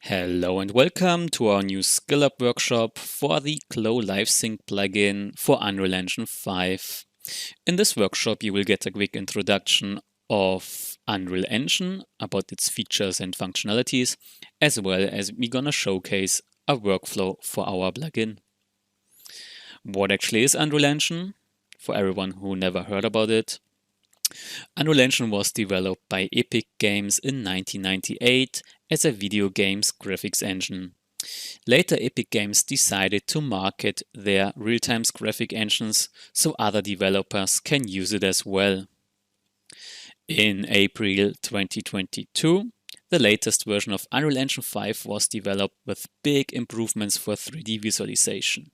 Hello and welcome to our new Skill Up workshop for the CLO LiveSync plugin for Unreal Engine 5. In this workshop, you will get a quick introduction of Unreal Engine, about its features and functionalities, as well as we're gonna showcase a workflow for our plugin. What actually is Unreal Engine? For everyone who never heard about it, Unreal Engine was developed by Epic Games in 1998 as a video games graphics engine. Later, Epic Games decided to market their real-time graphic engines so other developers can use it as well. In April 2022, the latest version of Unreal Engine 5 was developed with big improvements for 3D visualization.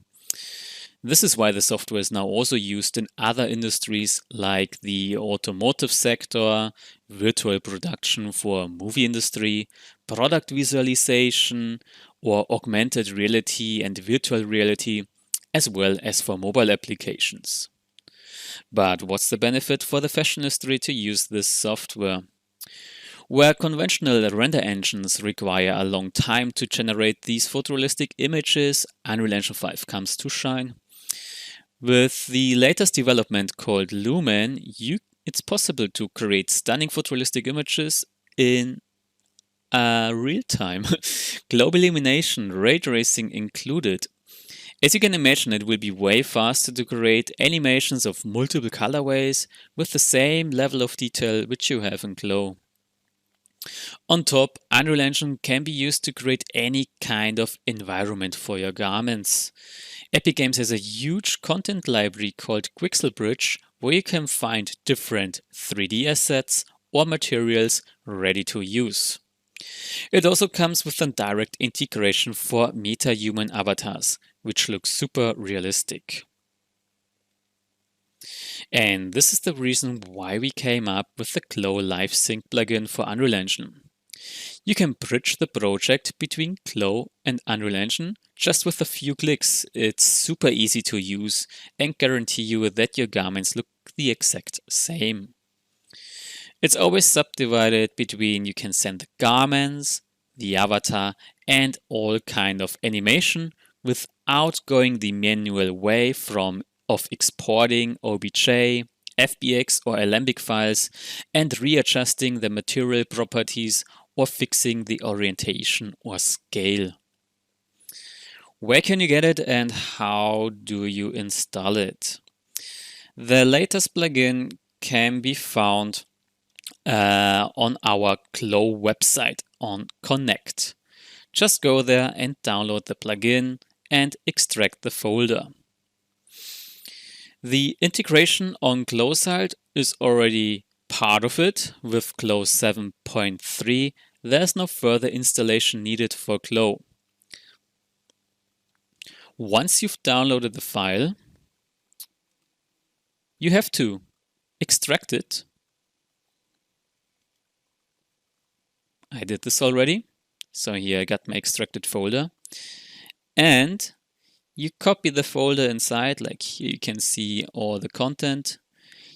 This is why the software is now also used in other industries like the automotive sector, virtual production for movie industry, product visualization, or augmented reality and virtual reality, as well as for mobile applications. But what's the benefit for the fashion industry to use this software? Where conventional render engines require a long time to generate these photorealistic images, Unreal Engine 5 comes to shine. With the latest development called Lumen, it's possible to create stunning photorealistic images in real time. Global illumination, ray tracing included. As you can imagine, it will be way faster to create animations of multiple colorways with the same level of detail which you have in CLO. On top, Unreal Engine can be used to create any kind of environment for your garments. Epic Games has a huge content library called QuixelBridge, where you can find different 3D assets or materials ready to use. It also comes with a direct integration for MetaHuman avatars, which looks super realistic. And this is the reason why we came up with the CLO LiveSync plugin for Unreal Engine. You can bridge the project between CLO and Unreal Engine just with a few clicks. It's super easy to use and guarantee you that your garments look the exact same. It's always subdivided between you can send the garments, the avatar, and all kind of animation without going the manual way of exporting OBJ, FBX or Alembic files and readjusting the material properties or fixing the orientation or scale. Where can you get it and how do you install it? The latest plugin can be found on our CLO website on Connect. Just go there and download the plugin and extract the folder. The integration on CLO side is already part of it with CLO 7.3. There's no further installation needed for CLO. Once you've downloaded the file, you have to extract it. I did this already. So here I got my extracted folder. And you copy the folder inside, like here you can see all the content.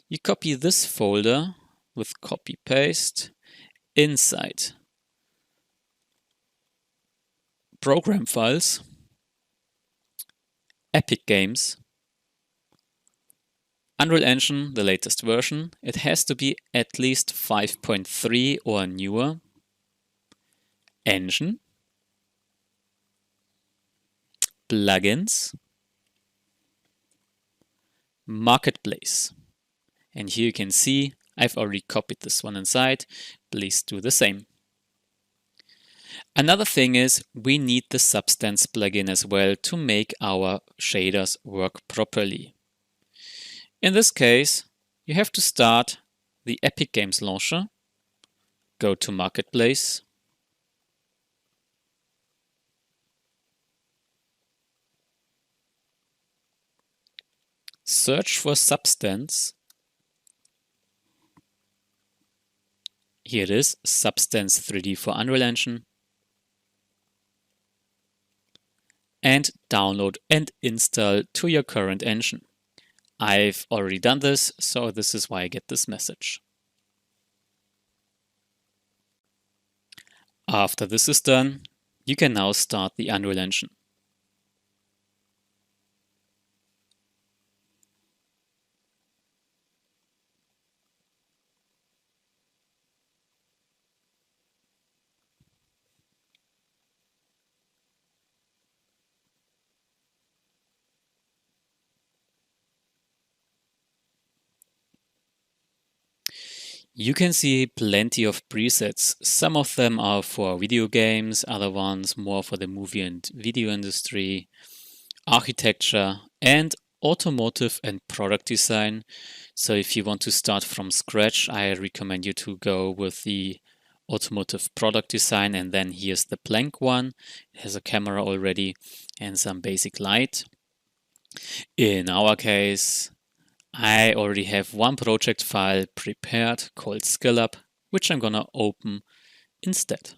You copy this folder with copy paste inside program files, Epic Games, Unreal Engine, the latest version. It has to be at least 5.3 or newer. Engine, plugins, marketplace. And here you can see I've already copied this one inside. Please do the same. Another thing is we need the Substance plugin as well to make our shaders work properly. In this case, you have to start the Epic Games launcher, go to Marketplace, search for Substance. Here it is, Substance 3D for Unreal Engine. And download and install to your current engine. I've already done this, so this is why I get this message. After this is done, You can now start the Unreal Engine. You can see plenty of presets. Some of them are for video games, other ones more for the movie and video industry, architecture, and automotive and product design. So if you want to start from scratch, I recommend you to go with the automotive product design, and then here's the blank one. It has a camera already and some basic light. In our case, I already have one project file prepared called SkillUp, which I'm gonna open instead.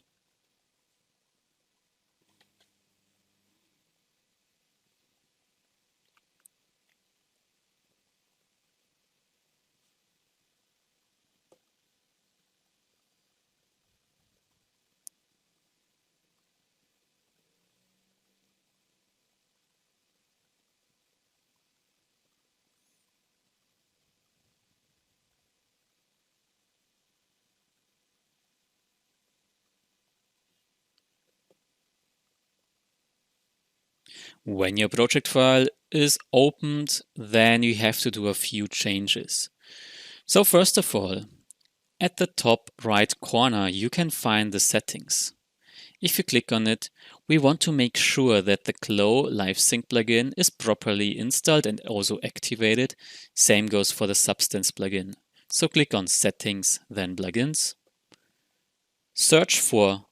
When your project file is opened, then you have to do a few changes. So first of all, at the top right corner, you can find the settings. If you click on it, we want to make sure that the CLO LiveSync plugin is properly installed and also activated. Same goes for the Substance plugin. So click on Settings, then Plugins. Search for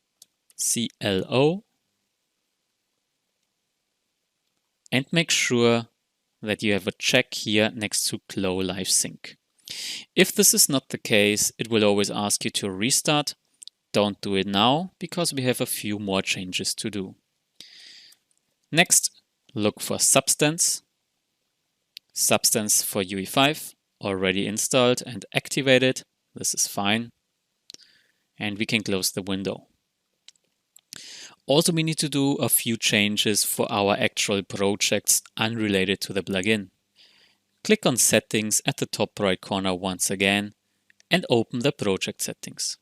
CLO and make sure that you have a check here next to CLO LiveSync. If this is not the case, it will always ask you to restart. Don't do it now because we have a few more changes to do. Next, look for Substance. Substance for UE5 already installed and activated. This is fine. And we can close the window. Also, we need to do a few changes for our actual projects unrelated to the plugin. Click on Settings at the top right corner once again and open the project settings.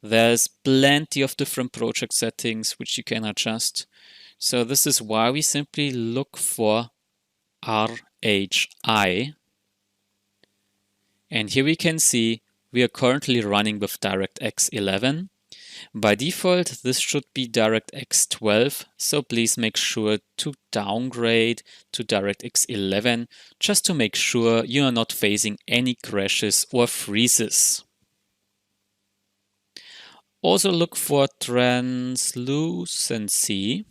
There's plenty of different project settings which you can adjust. So this is why we simply look for RHI. And here we can see we are currently running with DirectX 11. By default, this should be DirectX 12, so please make sure to downgrade to DirectX 11 just to make sure you are not facing any crashes or freezes. Also look for translucency,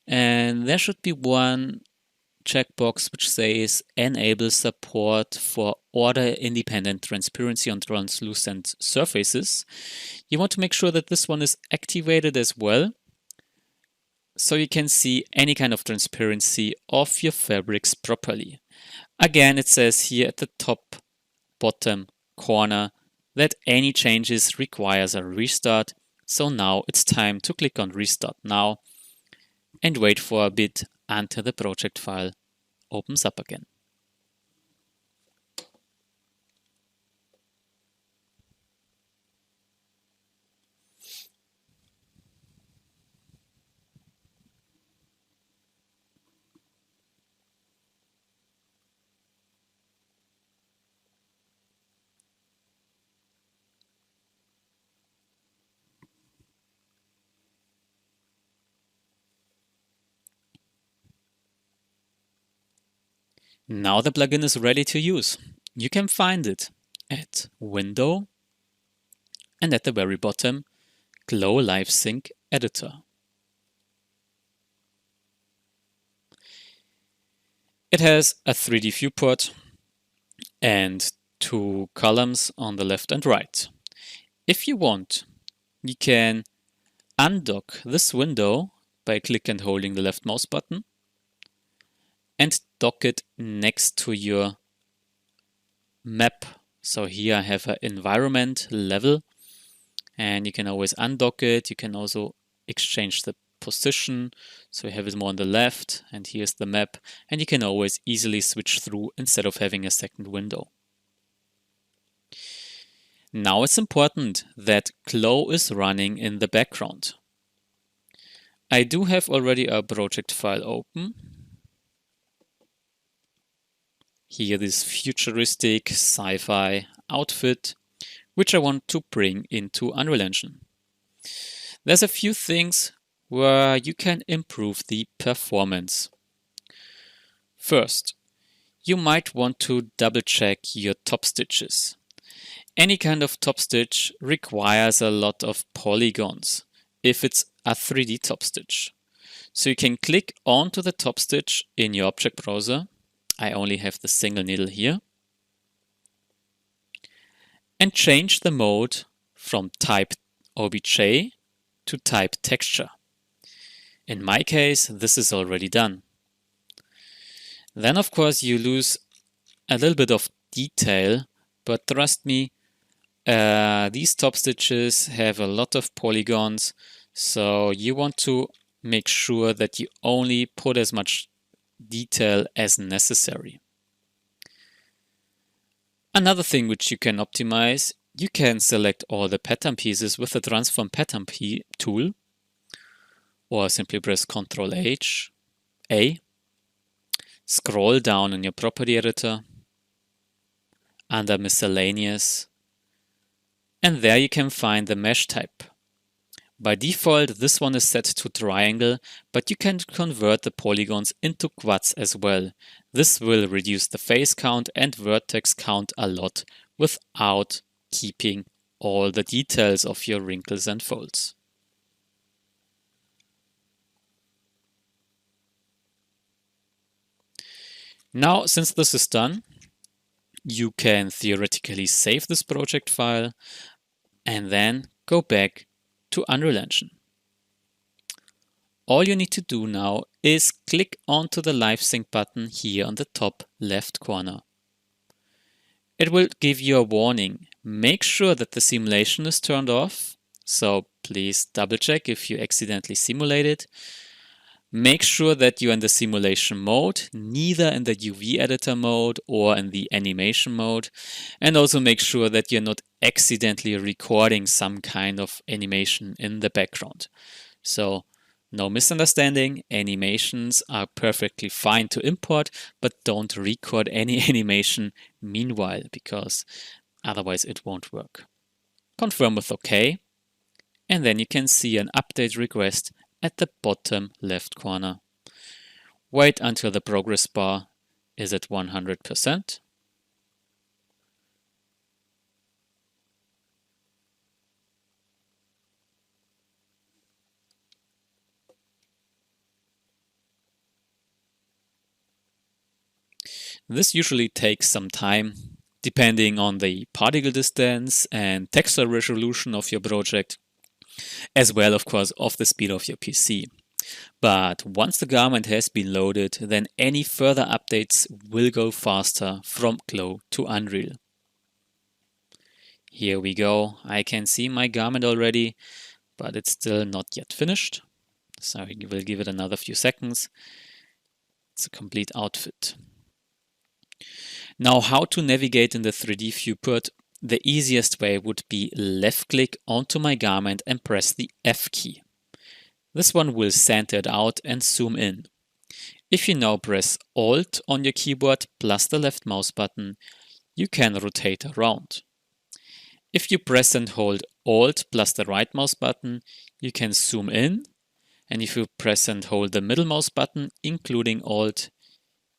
and there should be one checkbox which says enable support for order-independent transparency on translucent surfaces. You want to make sure that this one is activated as well, so you can see any kind of transparency of your fabrics properly. Again, it says here at the top bottom corner that any changes requires a restart. So now it's time to click on Restart Now and wait for a bit until the project file opens up again. Now the plugin is ready to use. You can find it at Window and at the very bottom, CLO LiveSync Editor. It has a 3D viewport and two columns on the left and right. If you want, you can undock this window by clicking and holding the left mouse button and dock it next to your map. So here I have an environment level and you can always undock it. You can also exchange the position, so you have it more on the left, and here's the map, and you can always easily switch through instead of having a second window. Now it's important that CLO is running in the background. I do have already a project file open. Here this futuristic sci-fi outfit, which I want to bring into Unreal Engine. There's a few things where you can improve the performance. First, you might want to double check your top stitches. Any kind of top stitch requires a lot of polygons if it's a 3D top stitch. So you can click onto the top stitch in your object browser. I only have the single needle here. And change the mode from type OBJ to type texture. In my case, this is already done. Then of course you lose a little bit of detail, but trust me, these top stitches have a lot of polygons, so you want to make sure that you only put as much detail as necessary. Another thing which you can optimize, you can select all the pattern pieces with the Transform Pattern tool, or simply press Ctrl A, scroll down in your property editor, under Miscellaneous, and there you can find the mesh type. By default, this one is set to triangle, but you can convert the polygons into quads as well. This will reduce the face count and vertex count a lot without keeping all the details of your wrinkles and folds. Now, since this is done, you can theoretically save this project file and then go back to Unreal Engine. All you need to do now is click onto the LiveSync button here on the top left corner. It will give you a warning. Make sure that the simulation is turned off, so please double check if you accidentally simulated. Make sure that you're in the simulation mode, neither in the UV editor mode or in the animation mode. And also make sure that you're not accidentally recording some kind of animation in the background. So no misunderstanding, animations are perfectly fine to import, but don't record any animation meanwhile, because otherwise it won't work. Confirm with OK, and then you can see an update request at the bottom left corner. Wait until the progress bar is at 100%. This usually takes some time, depending on the particle distance and texture resolution of your project, as well, of course, of the speed of your PC. But once the garment has been loaded, then any further updates will go faster from CLO to Unreal. Here we go. I can see my garment already, but it's still not yet finished. So I will give it another few seconds. It's a complete outfit. Now, how to navigate in the 3D viewport? The easiest way would be left click onto my garment and press the F key. This one will center it out and zoom in. If you now press Alt on your keyboard plus the left mouse button, you can rotate around. If you press and hold Alt plus the right mouse button, you can zoom in. And if you press and hold the middle mouse button, including Alt,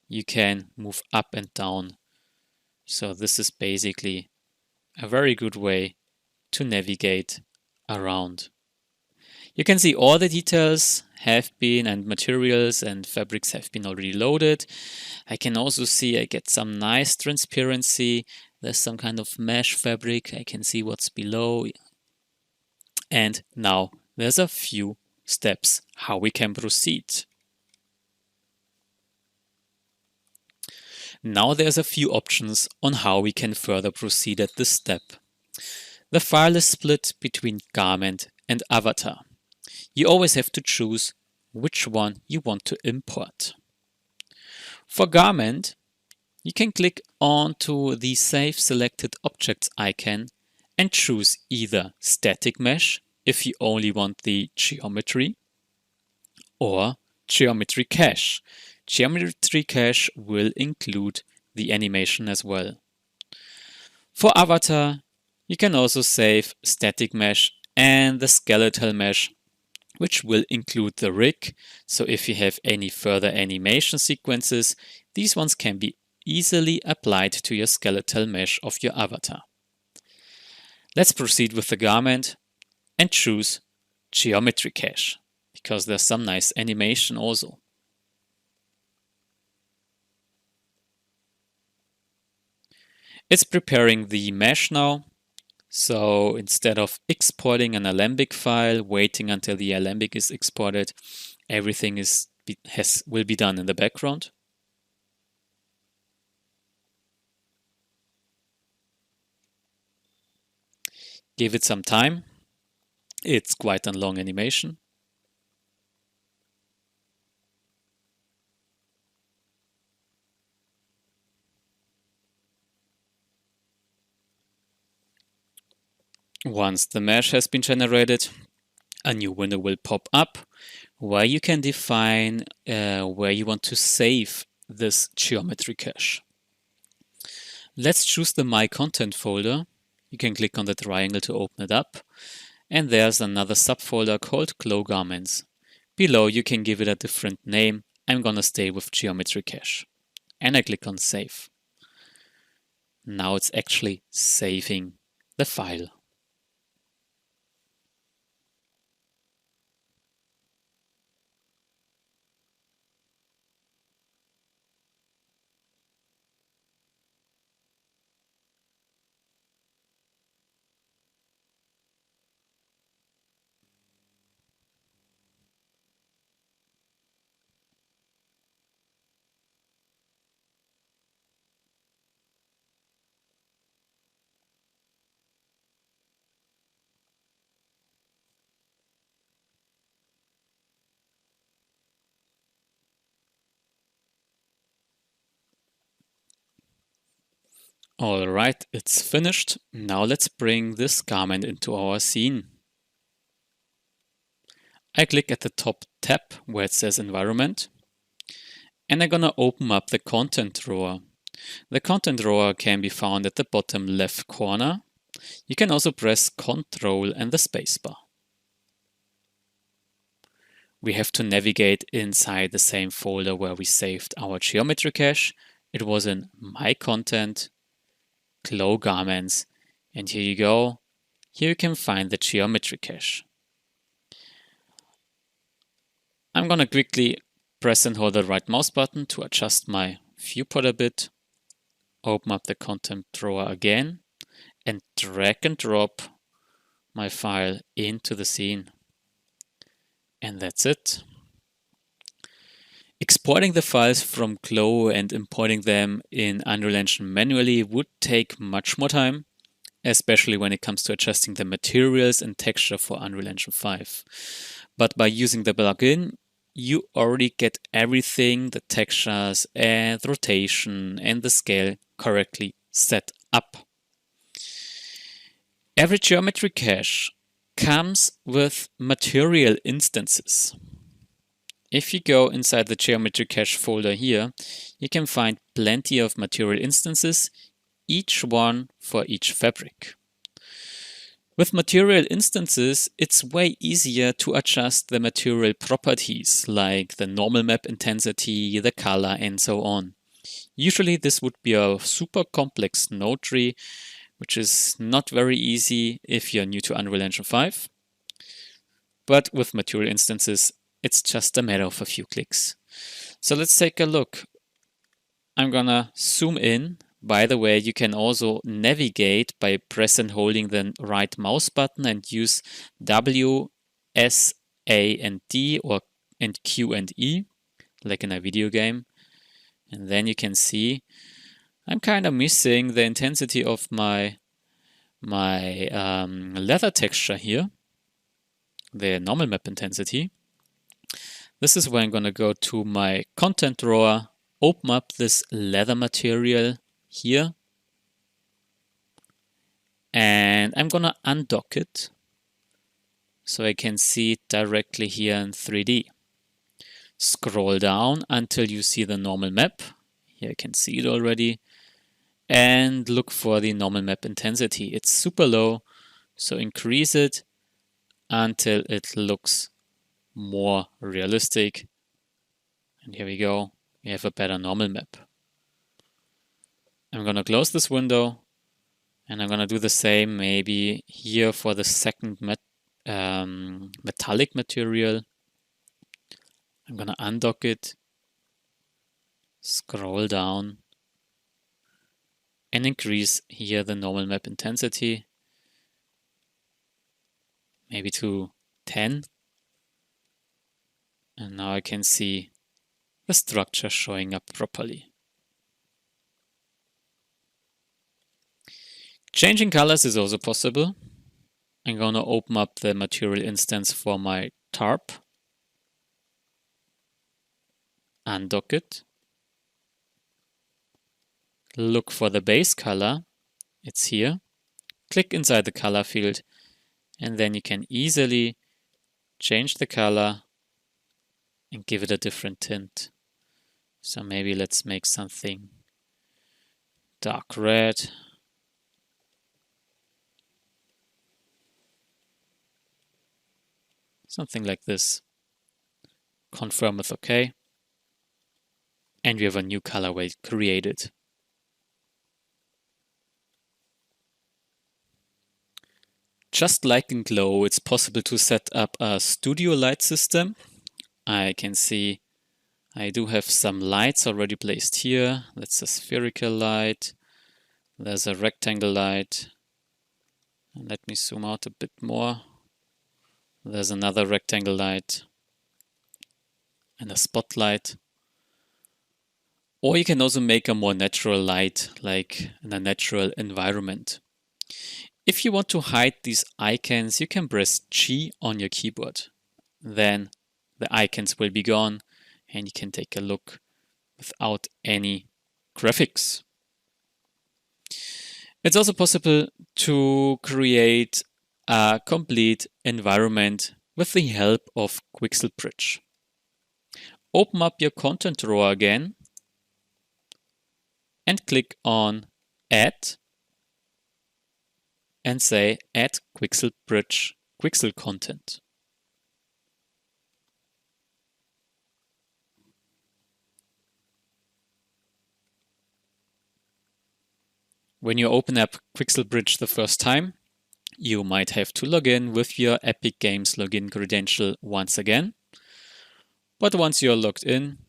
you can move up and down. So this is basically a very good way to navigate around. You can see all the details have been, and materials and fabrics have been already loaded. I can also see I get some nice transparency. There's some kind of mesh fabric. I can see what's below. And now there's a few steps how we can proceed. Now there's a few options on how we can further proceed at this step. The file is split between garment and avatar. you always have to choose which one you want to import. For garment, you can click onto the Save Selected Objects icon and choose either Static Mesh if you only want the geometry, or Geometry Cache. Geometry Cache will include the animation as well. For avatar, you can also save Static Mesh and the Skeletal Mesh, which will include the rig. So if you have any further animation sequences, these ones can be easily applied to your skeletal mesh of your avatar. Let's proceed with the garment and choose Geometry Cache, because there's some nice animation also. It's preparing the mesh now. So instead of exporting an Alembic file, waiting until the Alembic is exported, everything will be done in the background. Give it some time. It's quite a long animation. Once the mesh has been generated, a new window will pop up where you can define where you want to save this geometry cache. Let's choose the My Content folder. You can click on the triangle to open it up, and there's another subfolder called CLO Garments. Below you can give it a different name. I'm gonna stay with Geometry Cache, and I click on Save. Now it's actually saving the file. Alright, it's finished. Now let's bring this garment into our scene. I click at the top tab where it says Environment, and I'm gonna open up the content drawer. The content drawer can be found at the bottom left corner. You can also press Ctrl and the spacebar. We have to navigate inside the same folder where we saved our geometry cache. It was in My Content, CLO Garments, and here you go. Here you can find the geometry cache. I'm gonna quickly press and hold the right mouse button to adjust my viewport a bit. Open up the content drawer again and drag and drop my file into the scene. And that's it. Exporting the files from CLO and importing them in Unreal Engine manually would take much more time, especially when it comes to adjusting the materials and texture for Unreal Engine 5. But by using the plugin, you already get everything, the textures and the rotation and the scale correctly set up. Every geometry cache comes with material instances. If you go inside the geometry cache folder here, you can find plenty of material instances, each one for each fabric. With material instances, it's way easier to adjust the material properties like the normal map intensity, the color, and so on. Usually this would be a super complex node tree, which is not very easy if you're new to Unreal Engine 5. But with material instances, it's just a matter of a few clicks. So let's take a look. I'm gonna zoom in. By the way, you can also navigate by press and holding the right mouse button and use W, S, A, and D and Q and E, like in a video game. And then you can see I'm kind of missing the intensity of my leather texture here. the normal map intensity. This is where I'm going to go to my content drawer, open up this leather material here, and I'm going to undock it so I can see it directly here in 3D. Scroll down until you see the normal map. Here I can see it already. And look for the normal map intensity. It's super low, so increase it until it looks more realistic. And here we go. We have a better normal map. I'm going to close this window, and I'm going to do the same maybe here for the second metallic material. I'm going to undock it, scroll down, and increase here the normal map intensity, maybe to 10. And now I can see the structure showing up properly. Changing colors is also possible. I'm going to open up the material instance for my tarp, undock it, look for the base color, it's here, click inside the color field, and then you can easily change the color and give it a different tint. So maybe let's make something dark red. Something like this. Confirm with OK. And we have a new colorway created. Just like in Glow, it's possible to set up a studio light system. I can see I do have some lights already placed here. That's a spherical light. There's a rectangle light. And let me zoom out a bit more. There's another rectangle light and a spotlight. Or you can also make a more natural light, like in a natural environment. If you want to hide these icons, you can press G on your keyboard. Then the icons will be gone and you can take a look without any graphics. It's also possible to create a complete environment with the help of Quixel Bridge. Open up your content drawer again and click on Add and say Add Quixel Bridge Quixel Content. When you open up Quixel Bridge the first time, you might have to log in with your Epic Games login credential once again. But once you're logged in,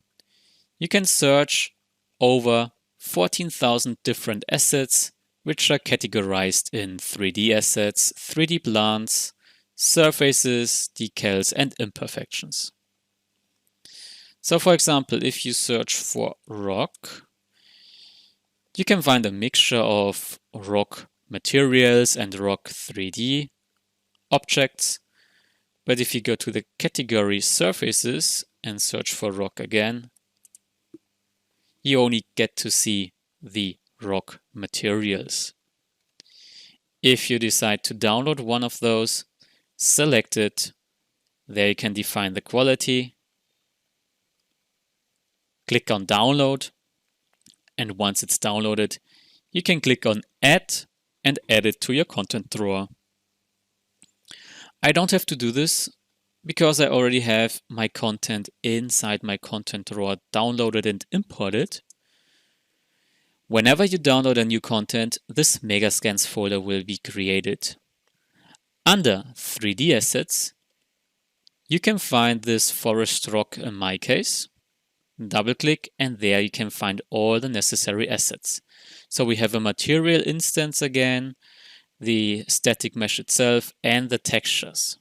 you can search over 14,000 different assets, which are categorized in 3D assets, 3D plants, surfaces, decals, and imperfections. So for example, if you search for rock, you can find a mixture of rock materials and rock 3D objects. But if you go to the category surfaces and search for rock again, you only get to see the rock materials. If you decide to download one of those, select it. There you can define the quality. Click on download. And once it's downloaded, you can click on add and add it to your content drawer. I don't have to do this because I already have my content inside my content drawer downloaded and imported. Whenever you download a new content, this Megascans folder will be created. Under 3D assets, you can find this forest rock in my case. Double click and there you can find all the necessary assets. So we have a material instance again, the static mesh itself, and the textures.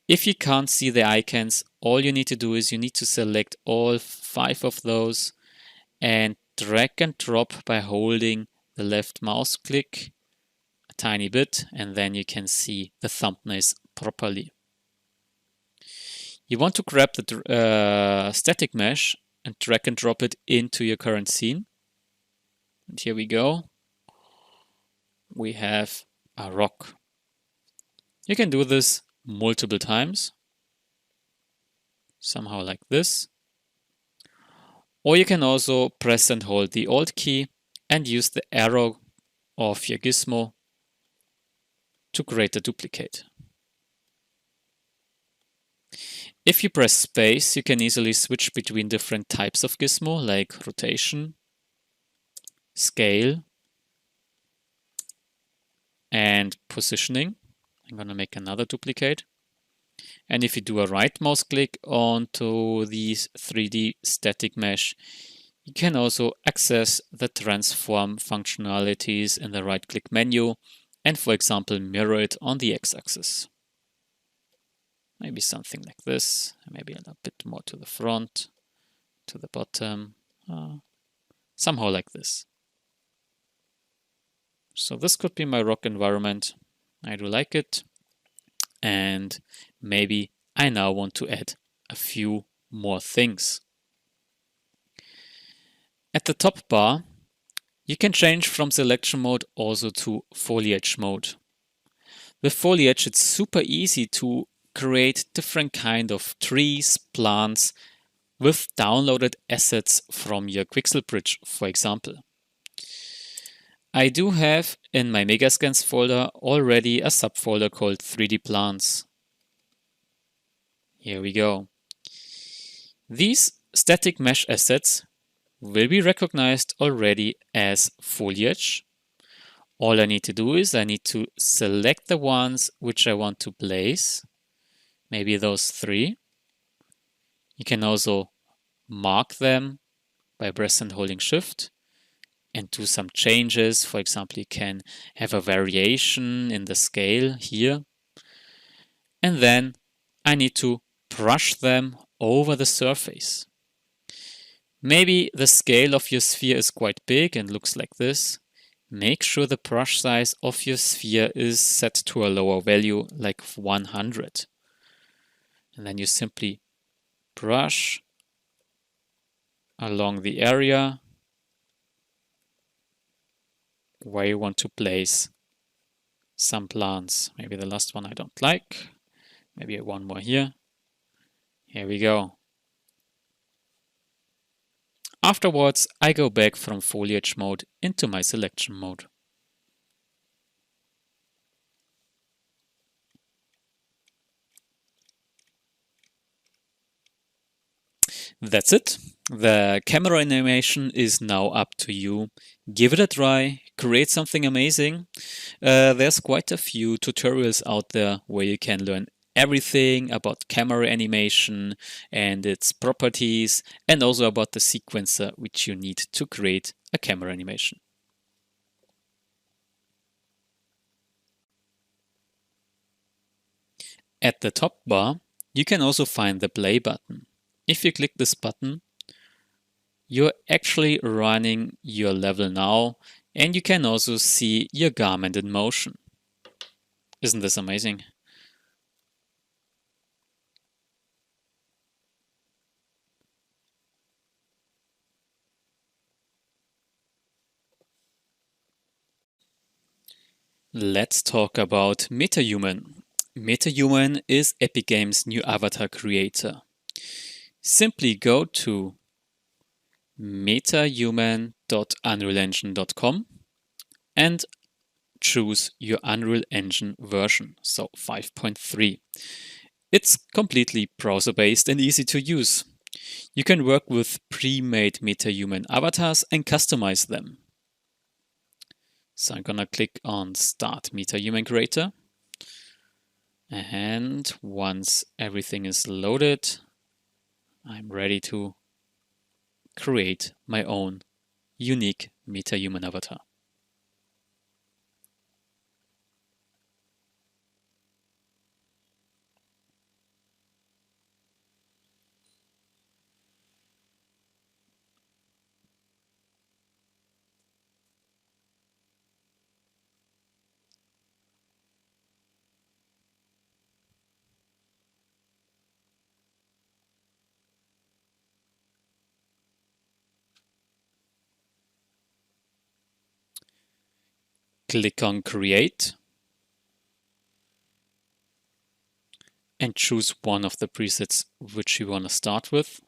If you can't see the icons, all you need to do is you need to select all 5 of those and drag and drop by holding the left mouse click a tiny bit, and then you can see the thumbnails properly. You want to grab the static mesh and drag and drop it into your current scene. And here we go. We have a rock. You can do this multiple times, somehow like this. Or you can also press and hold the Alt key and use the arrow of your gizmo to create a duplicate. If you press space, you can easily switch between different types of gizmo, like rotation, scale, and positioning. I'm going to make another duplicate. And if you do a right mouse click onto these 3D static mesh, you can also access the transform functionalities in the right click menu and, for example, mirror it on the x-axis. Maybe something like this, maybe a little bit more to the front, to the bottom, somehow like this. So this could be my rock environment. I do like it. And maybe I now want to add a few more things. At the top bar, you can change from selection mode also to foliage mode. With foliage, it's super easy to create different kind of trees, plants with downloaded assets from your Quixel bridge, for example. I do have in my Megascans folder already a subfolder called 3D plants. Here we go. These static mesh assets will be recognized already as foliage. All I need to do is I need to select the ones which I want to place, maybe those 3. You can also mark them by pressing and holding Shift and do some changes. For example, you can have a variation in the scale here. And then I need to brush them over the surface. Maybe the scale of your sphere is quite big and looks like this. Make sure the brush size of your sphere is set to a lower value, like 100. And then you simply brush along the area where you want to place some plants. Maybe the last one I don't like. Maybe one more here. Here we go. Afterwards, I go back from foliage mode into my selection mode. That's it. The camera animation is now up to you. Give it a try, create something amazing. There's quite a few tutorials out there where you can learn everything about camera animation and its properties, and also about the sequencer which you need to create a camera animation. At the top bar, you can also find the play button. If you click this button, you're actually running your level now, and you can also see your garment in motion. Isn't this amazing? Let's talk about MetaHuman. MetaHuman is Epic Games' new avatar creator. Simply go to metahuman.unrealengine.com and choose your Unreal Engine version, so 5.3. It's completely browser-based and easy to use. You can work with pre-made MetaHuman avatars and customize them. So I'm gonna click on Start MetaHuman Creator. And once everything is loaded, I'm ready to create my own unique MetaHuman avatar. click on Create and choose one of the presets which you want to start with.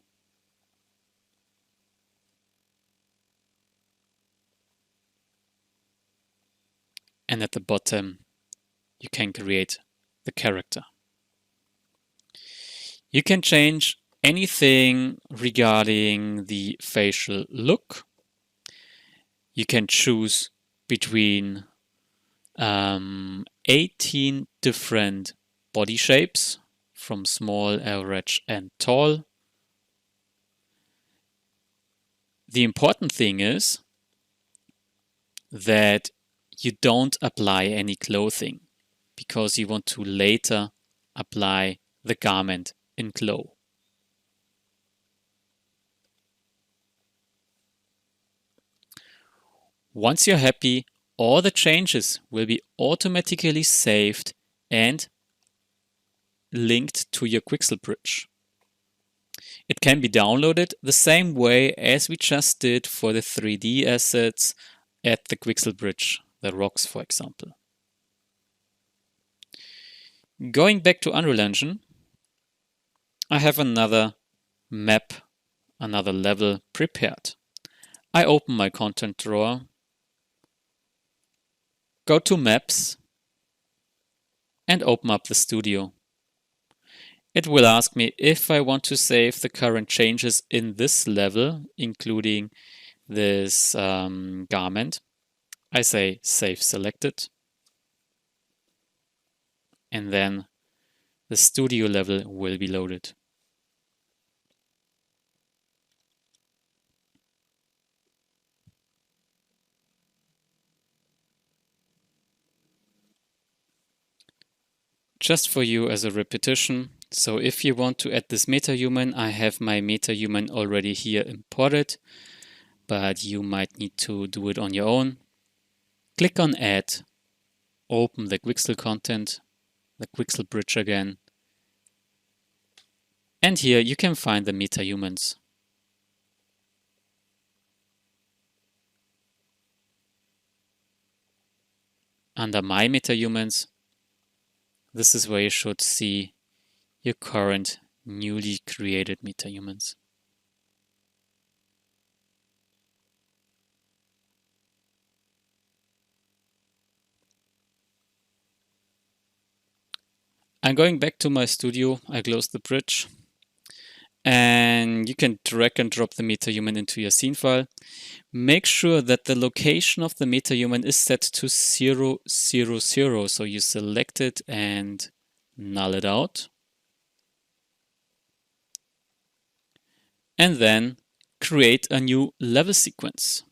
And at the bottom, you can create the character. You can change anything regarding the facial look. You can choose between 18 different body shapes, from small, average, and tall. The important thing is that you don't apply any clothing, because you want to later apply the garment in CLO. Once you're happy, all the changes will be automatically saved and linked to your Quixel bridge. It can be downloaded the same way as we just did for the 3D assets at the Quixel bridge, the rocks for example. Going back to Unreal Engine, I have another map, another level prepared. I open my content drawer, go to Maps, and open up the studio. It will ask me if I want to save the current changes in this level, including this garment. I say Save Selected. And then the studio level will be loaded. Just for you as a repetition, so if you want to add this MetaHuman, I have my MetaHuman already here imported, but you might need to do it on your own. Click on Add, open the Quixel content, the Quixel bridge again, and here you can find the MetaHumans. Under My MetaHumans, this is where you should see your current newly created MetaHumans. I'm going back to my studio. I close the bridge. And you can drag and drop the MetaHuman into your scene file. Make sure that the location of the MetaHuman is set to 0, 0, 0. So you select it and null it out. And then create a new level sequence.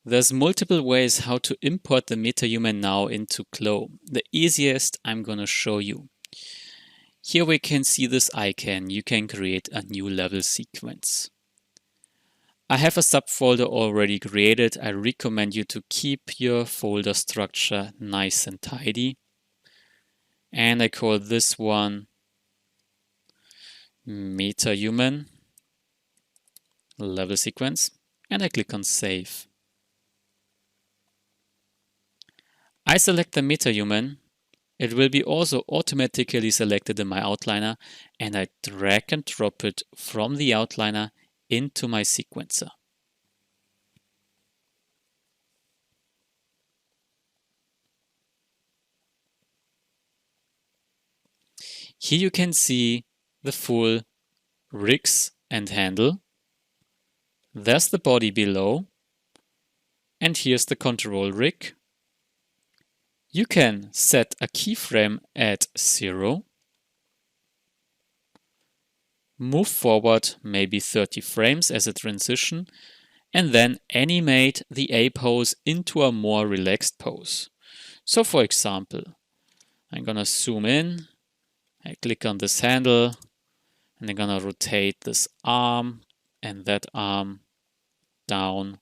There's multiple ways how to import the MetaHuman now into CLO. The easiest I'm going to show you. Here we can see this icon. You can create a new level sequence. I have a subfolder already created. I recommend you to keep your folder structure nice and tidy. And I call this one MetaHuman level sequence. And I click on Save. I select the MetaHuman. It will be also automatically selected in my outliner, and I drag and drop it from the outliner into my sequencer. Here you can see the full rigs and handle. There's the body below, and here's the control rig. You can set a keyframe at 0, move forward maybe 30 frames as a transition, and then animate the A pose into a more relaxed pose. So for example, I'm gonna zoom in, I click on this handle, and I'm gonna rotate this arm and that arm down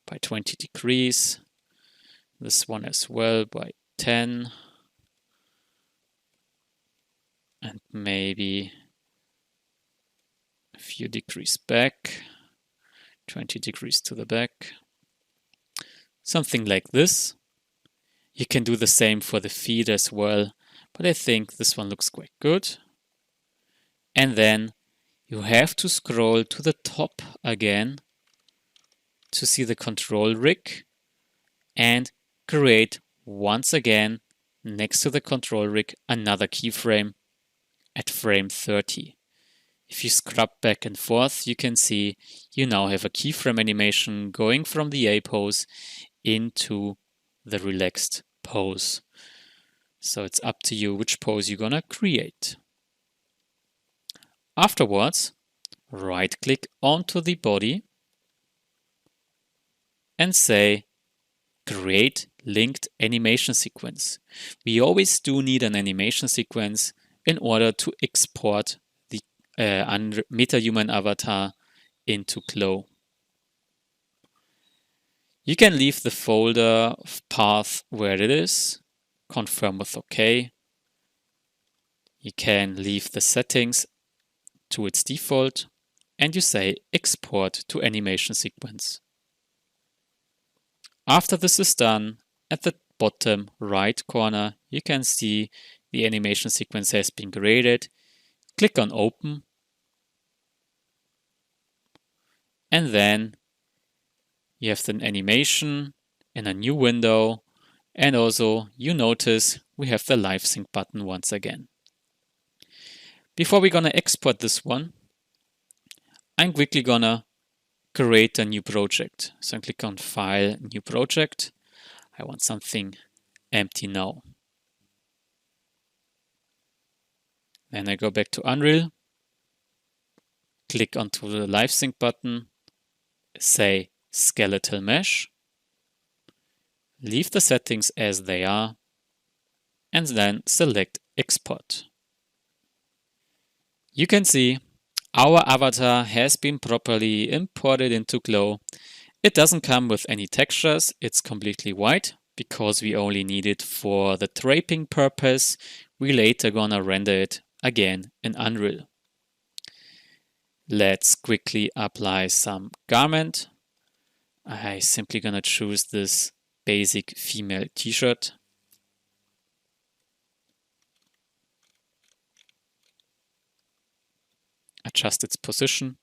by 20 degrees. This one as well by 10. And maybe a few degrees back, 20 degrees to the back. Something like this. You can do the same for the feet as well, but I think this one looks quite good. And then you have to scroll to the top again to see the control rig and create once again next to the control rig another keyframe at frame 30. If you scrub back and forth, you can see you now have a keyframe animation going from the A pose into the relaxed pose. So it's up to you which pose you're gonna create. Afterwards, right-click onto the body and say Create linked animation sequence. We always do need an animation sequence in order to export the MetaHuman avatar into CLO. You can leave the folder path where it is, confirm with OK. You can leave the settings to its default, and you say export to animation sequence. After this is done, at the bottom right corner, you can see the animation sequence has been created. Click on Open. And then you have the animation in a new window. And also you notice we have the LiveSync button once again. Before we're gonna export this one, I'm quickly gonna create a new project. So I click on File, New Project. I want something empty now. Then I go back to Unreal, click onto the LiveSync button, say Skeletal Mesh, leave the settings as they are, and then select Export. You can see our avatar has been properly imported into CLO. It doesn't come with any textures, it's completely white because we only need it for the draping purpose. We later gonna render it again in Unreal. Let's quickly apply some garment. I simply gonna choose this basic female t-shirt. Adjust its position.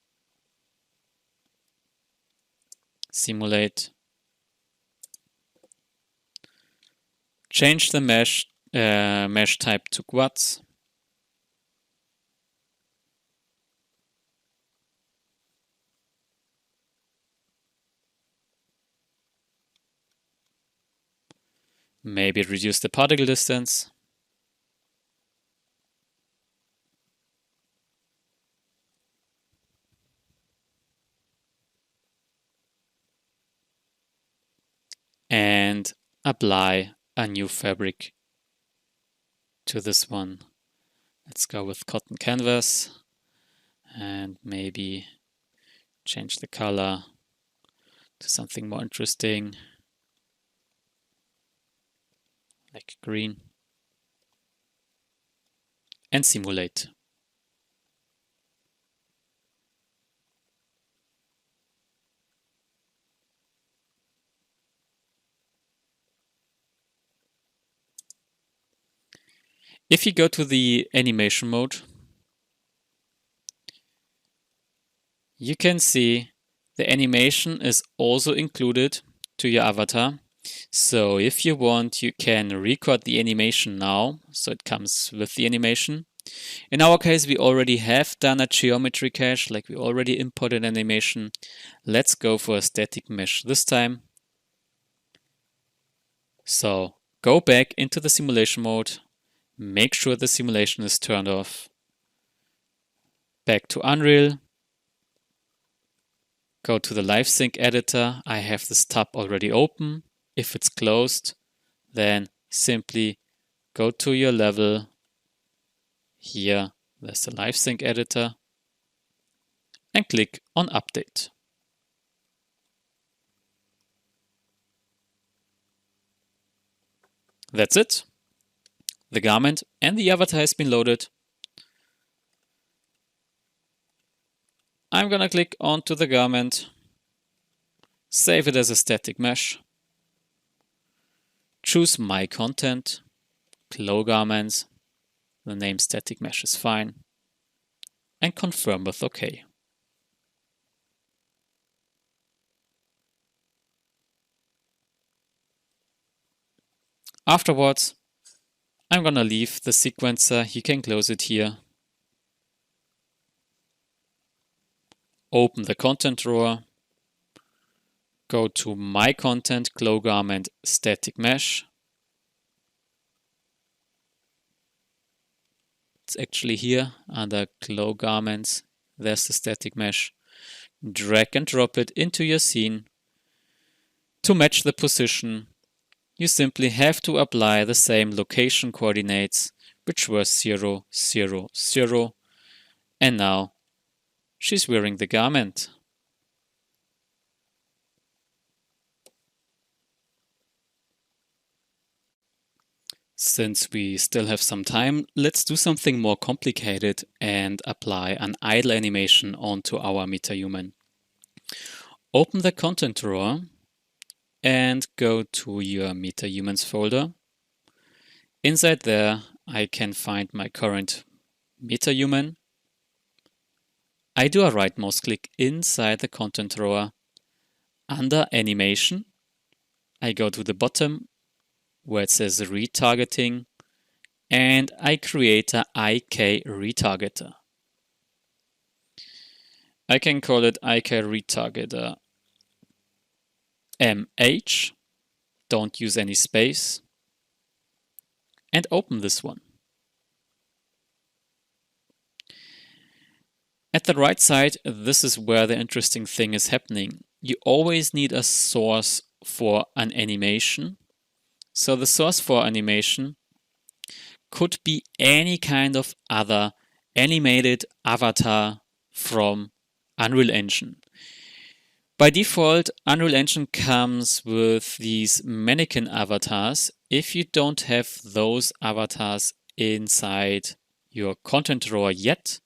Simulate. Change the mesh type to quads. Maybe reduce the particle distance. And apply a new fabric to this one. Let's go with cotton canvas and maybe change the color to something more interesting, like green, and simulate. If you go to the animation mode, you can see the animation is also included to your avatar. So if you want, you can record the animation now, so it comes with the animation. In our case, we already have done a geometry cache, like we already imported animation. Let's go for a static mesh this time. So go back into the simulation mode, make sure the simulation is turned off. Back to Unreal. Go to the LiveSync editor. I have this tab already open. If it's closed, then simply go to your level. Here, there's the LiveSync editor. And click on Update. That's it. The garment and the avatar has been loaded. I'm gonna click onto the garment, save it as a static mesh, choose My Content, CLO Garments, the name Static Mesh is fine, and confirm with OK. Afterwards, I'm gonna leave the sequencer. You can close it here. Open the content drawer. Go to My Content, CLO Garment, Static Mesh. It's actually here under CLO Garments. There's the static mesh. Drag and drop it into your scene. To match the position, you simply have to apply the same location coordinates, which were 0, 0, 0. And now she's wearing the garment. Since we still have some time, let's do something more complicated and apply an idle animation onto our MetaHuman. Open the content drawer and go to your MetaHumans folder. Inside there, I can find my current MetaHuman. I do a right mouse click inside the content drawer. Under Animation, I go to the bottom where it says Retargeting, and I create a IK retargeter. I can call it IK retargeter MH. Don't use any space. And open this one. At the right side, this is where the interesting thing is happening. You always need a source for an animation. So the source for animation could be any kind of other animated avatar from Unreal Engine. By default, Unreal Engine comes with these mannequin avatars. If you don't have those avatars inside your content drawer yet,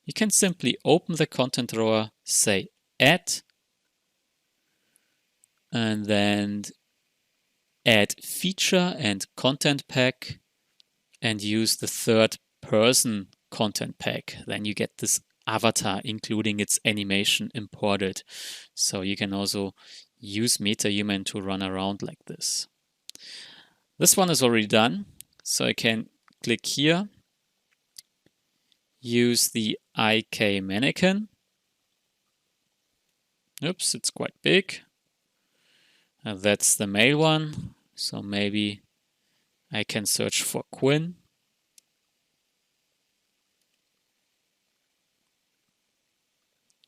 you can simply open the content drawer, say Add, and then add feature and content pack and use the third person content pack. Then you get this avatar including its animation imported. So you can also use MetaHuman to run around like this. This one is already done. So I can click here, use the IK mannequin. Oops, it's quite big. That's the male one, so maybe I can search for Quinn.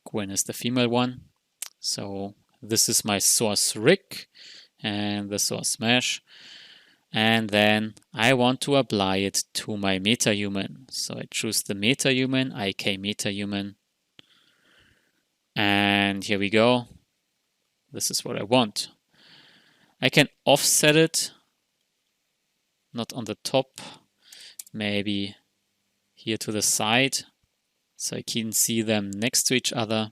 Quinn is the female one. So this is my source rig and the source mesh. And then I want to apply it to my MetaHuman. So I choose the MetaHuman, IK MetaHuman. And here we go. This is what I want. I can offset it, not on the top, maybe here to the side, so I can see them next to each other.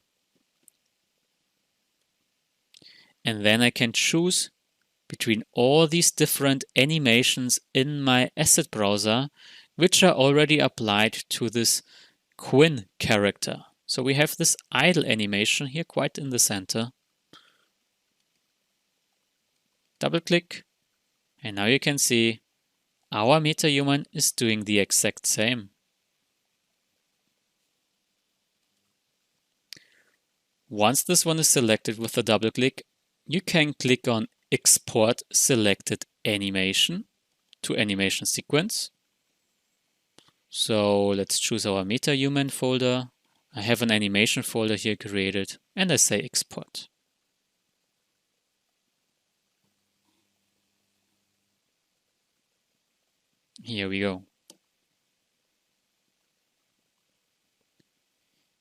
And then I can choose between all these different animations in my asset browser, which are already applied to this Quinn character. So we have this idle animation here quite in the center. Double click, and now you can see our MetaHuman is doing the exact same. Once this one is selected with a double click, you can click on Export Selected Animation to Animation Sequence. So let's choose our MetaHuman folder. I have an animation folder here created, and I say Export. Here we go.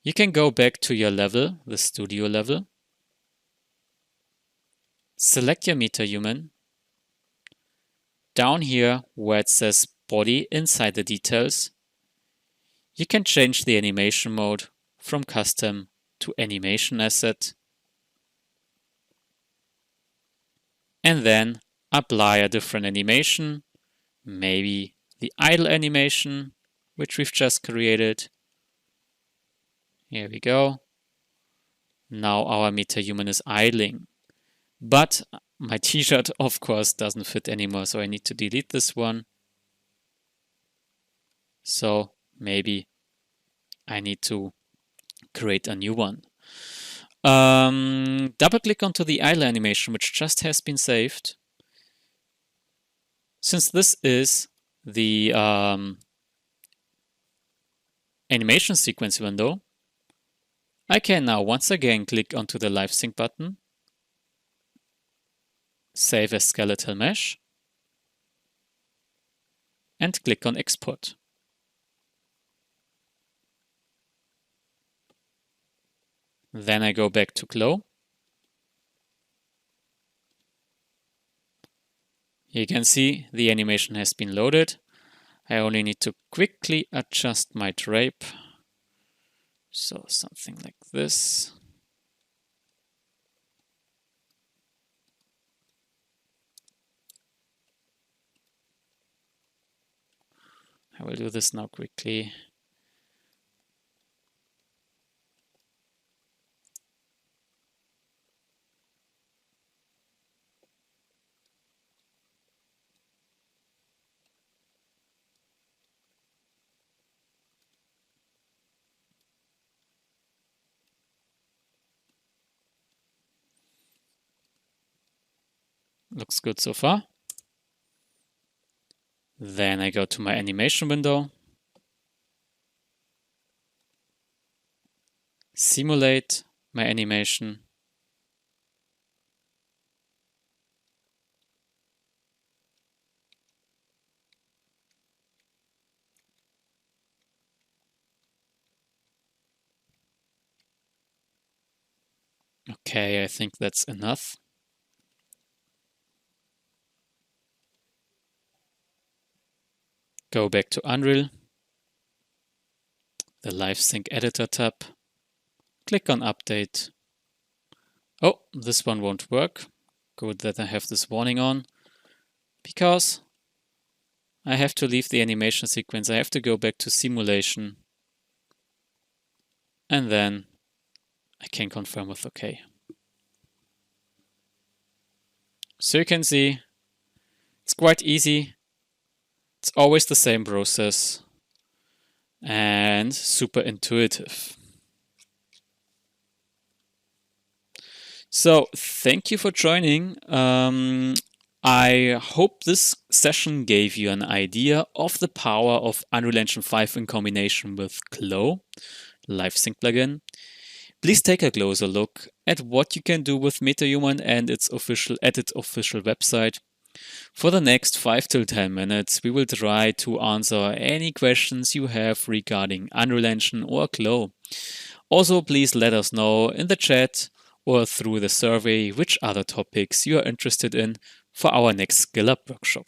You can go back to your level, the studio level. Select your MetaHuman. Down here where it says body inside the details, you can change the animation mode from custom to animation asset. And then apply a different animation, maybe the idle animation, which we've just created. Here we go. Now our MetaHuman is idling. But my t-shirt, of course, doesn't fit anymore, so I need to delete this one. So maybe I need to create a new one. Double click onto the idle animation, which just has been saved. Since this is the animation sequence window, I can now once again click onto the LiveSync button, save as skeletal mesh, and click on export. Then I go back to CLO. You can see the animation has been loaded. I only need to quickly adjust my drape. So something like this. I will do this now quickly. Looks good so far. Then I go to my animation window, simulate my animation, okay, I think that's enough. Go back to Unreal, the LiveSync Editor tab, click on Update. Oh, this one won't work. Good that I have this warning on, because I have to leave the animation sequence. I have to go back to Simulation, and then I can confirm with OK. So you can see it's quite easy. It's always the same process and super intuitive. So thank you for joining. I hope this session gave you an idea of the power of Unreal Engine 5 in combination with CLO LiveSync plugin. Please take a closer look at what you can do with MetaHuman and its official website. For the next 5 till 10 minutes, we will try to answer any questions you have regarding Unreal Engine or CLO. Also, please let us know in the chat or through the survey which other topics you are interested in for our next Skill Up workshop.